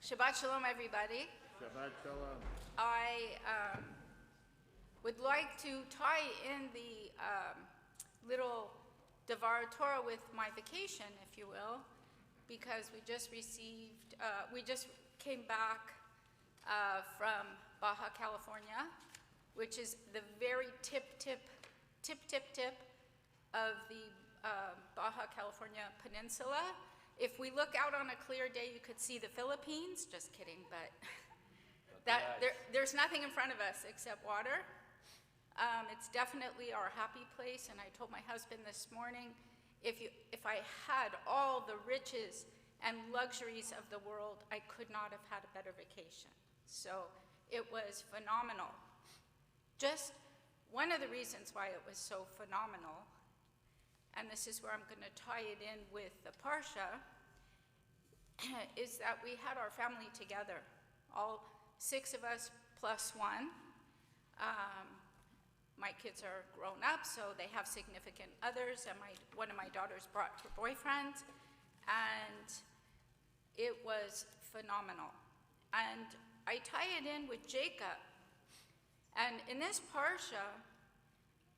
Shabbat Shalom, everybody. Shabbat Shalom. I would like to tie in the little Devar Torah with my vacation, if you will, because we just came back from Baja California, which is the very tip of the Baja California Peninsula. If we look out on a clear day, you could see the Philippines. Just kidding, but there's nothing in front of us except water. It's definitely our happy place, and I told my husband this morning, if I had all the riches and luxuries of the world, I could not have had a better vacation. So it was phenomenal. Just one of the reasons why it was so phenomenal, and this is where I'm going to tie it in with the Parsha, is that we had our family together, all 6 of us plus 1. My kids are grown up, so they have significant others, and one of my daughters brought her boyfriend, and it was phenomenal. And I tie it in with Jacob, and in this Parsha,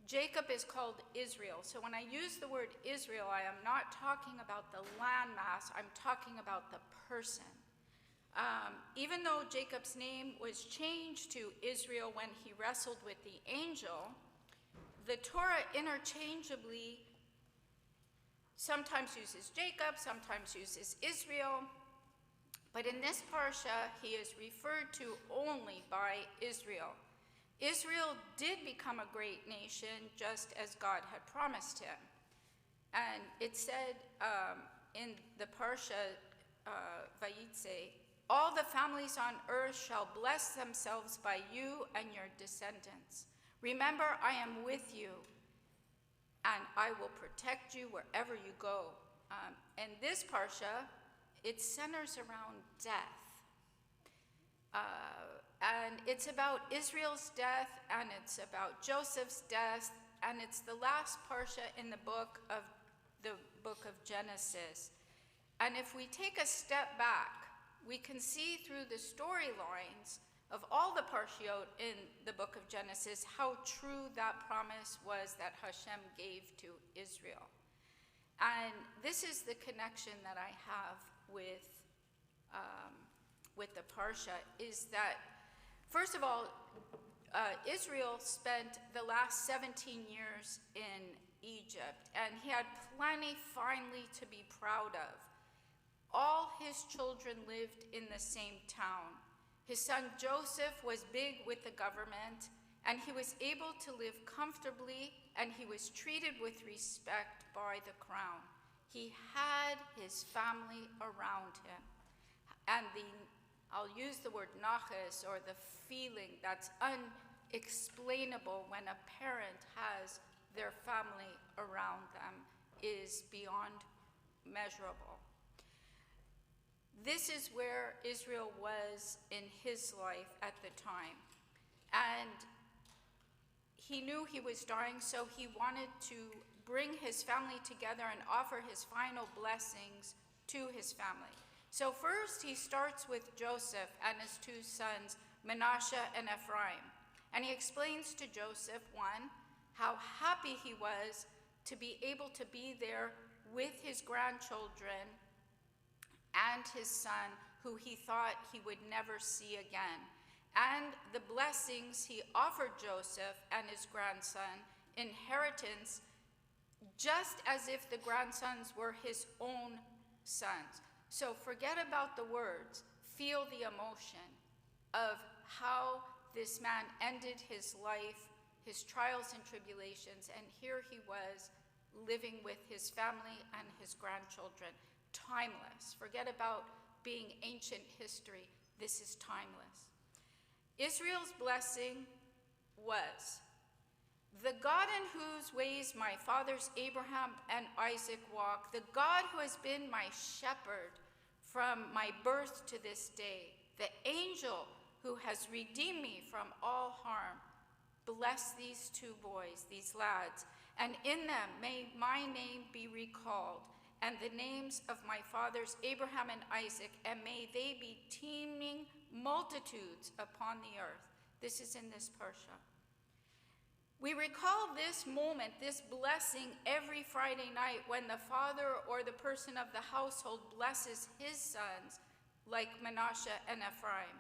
Jacob is called Israel. So when I use the word Israel, I am not talking about the landmass, I'm talking about the person. Even though Jacob's name was changed to Israel when he wrestled with the angel, the Torah interchangeably sometimes uses Jacob, sometimes uses Israel, but in this Parsha, he is referred to only by Israel. Israel did become a great nation just as God had promised him. And it said in the Parsha, Vayechi, all the families on earth shall bless themselves by you and your descendants. Remember, I am with you, and I will protect you wherever you go. And this Parsha, it centers around death. And it's about Israel's death, and it's about Joseph's death, and it's the last Parsha in the book of Genesis. And if we take a step back, we can see through the storylines of all the Parshiot in the book of Genesis how true that promise was that Hashem gave to Israel. And this is the connection that I have with the Parsha, is that, first of all, Israel spent the last 17 years in Egypt, and he had plenty finally to be proud of. All his children lived in the same town. His son Joseph was big with the government, and he was able to live comfortably, and he was treated with respect by the crown. He had his family around him. And I'll use the word nachas, or the feeling that's unexplainable when a parent has their family around them, is beyond measurable. This is where Israel was in his life at the time. And he knew he was dying, so he wanted to bring his family together and offer his final blessings to his family. So first he starts with Joseph and his 2 sons, Manasseh and Ephraim. And he explains to Joseph, 1, how happy he was to be able to be there with his grandchildren and his son, who he thought he would never see again. And the blessings he offered Joseph and his grandson, inheritance, just as if the grandsons were his own sons. So forget about the words, feel the emotion of how this man ended his life, his trials and tribulations, and here he was living with his family and his grandchildren. Timeless. Forget about being ancient history. This is timeless. Israel's blessing was, the God in whose ways my fathers Abraham and Isaac walked, the God who has been my shepherd from my birth to this day, the angel who has redeemed me from all harm, bless these 2 boys, these lads, and in them may my name be recalled, and the names of my fathers Abraham and Isaac, and may they be teeming multitudes upon the earth. This is in this Parsha. We recall this moment, this blessing, every Friday night when the father or the person of the household blesses his sons, like Manasseh and Ephraim.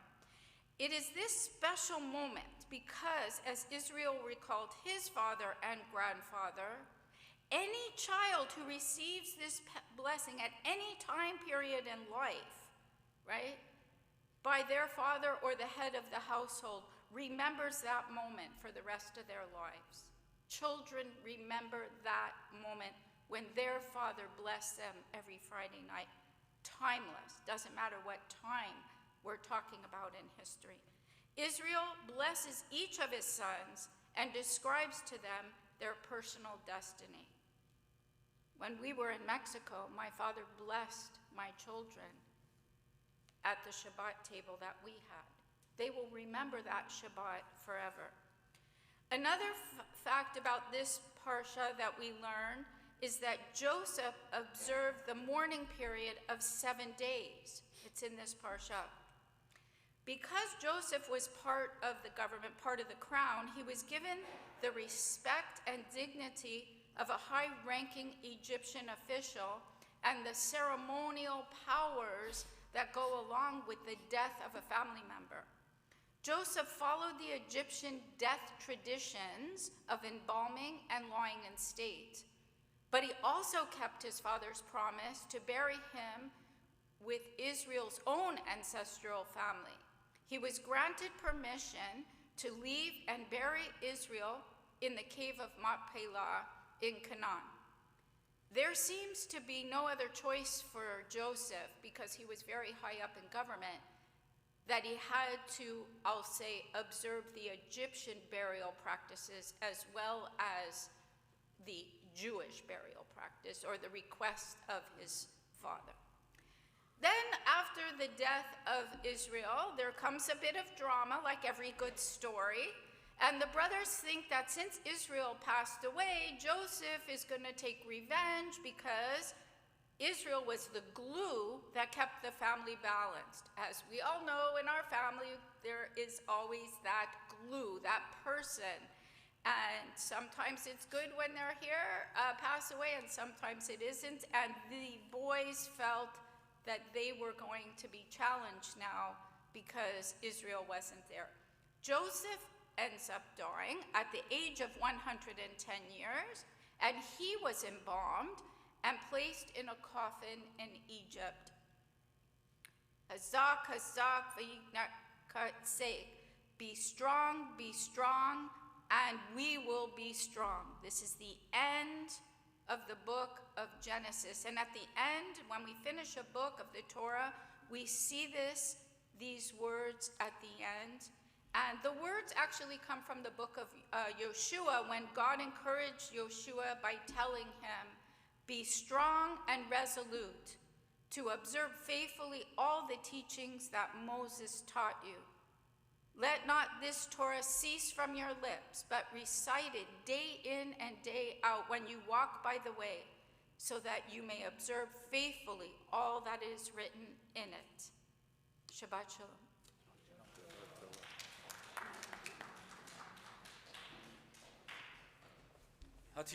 It is this special moment because, as Israel recalled his father and grandfather, any child who receives this blessing at any time period in life, right, by their father or the head of the household, remembers that moment for the rest of their lives. Children remember that moment when their father blessed them every Friday night. Timeless, doesn't matter what time we're talking about in history. Israel blesses each of his sons and describes to them their personal destiny. When we were in Mexico, my father blessed my children at the Shabbat table that we had. They will remember that Shabbat forever. Another fact about this Parsha that we learn is that Joseph observed the mourning period of 7 days. It's in this Parsha. Because Joseph was part of the government, part of the crown, he was given the respect and dignity of a high-ranking Egyptian official and the ceremonial powers that go along with the death of a family member. Joseph followed the Egyptian death traditions of embalming and lying in state, but he also kept his father's promise to bury him with Israel's own ancestral family. He was granted permission to leave and bury Israel in the cave of Machpelah in Canaan. There seems to be no other choice for Joseph, because he was very high up in government, that he had to, I'll say, observe the Egyptian burial practices as well as the Jewish burial practice, or the request of his father. Then, after the death of Israel, there comes a bit of drama, like every good story, and the brothers think that since Israel passed away, Joseph is going to take revenge because Israel was the glue that kept the family balanced. As we all know, in our family, there is always that glue, that person. And sometimes it's good when they're here, pass away, and sometimes it isn't. And the boys felt that they were going to be challenged now because Israel wasn't there. Joseph ends up dying at the age of 110 years, and he was embalmed and placed in a coffin in Egypt. Hazak, hazak, v'yiknatsek. Be strong, and we will be strong. This is the end of the book of Genesis. And at the end, when we finish a book of the Torah, we see these words at the end. And the words actually come from the book of Yoshua, when God encouraged Yoshua by telling him, be strong and resolute to observe faithfully all the teachings that Moses taught you. Let not this Torah cease from your lips, but recite it day in and day out when you walk by the way, so that you may observe faithfully all that is written in it. Shabbat Shalom. Hat